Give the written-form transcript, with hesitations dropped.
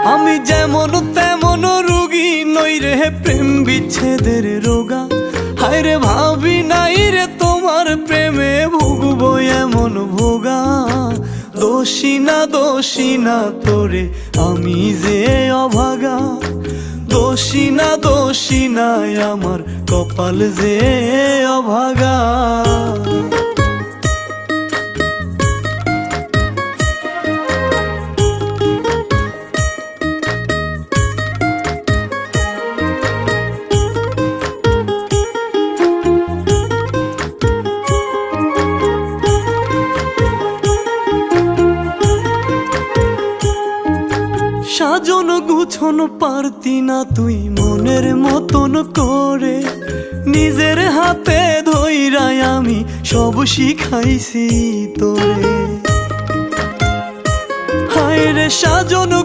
আমি যেমন তেমন রোগী নই রে প্রেম বিচ্ছেদের রোগা। হায় রে ভাবি নাই রে তোমার প্রেমে ভুগবো এমন ভোগা। দোষী না তোরে আমি যে অভাগা। দোষী না আমার কপাল যে অভাগা। সাজন গুছন পারতি না তুই মনের মতন করে। নিজের হাতে ধইরাই আমি সব শিখাইছি তোরে। হায় রে সাজন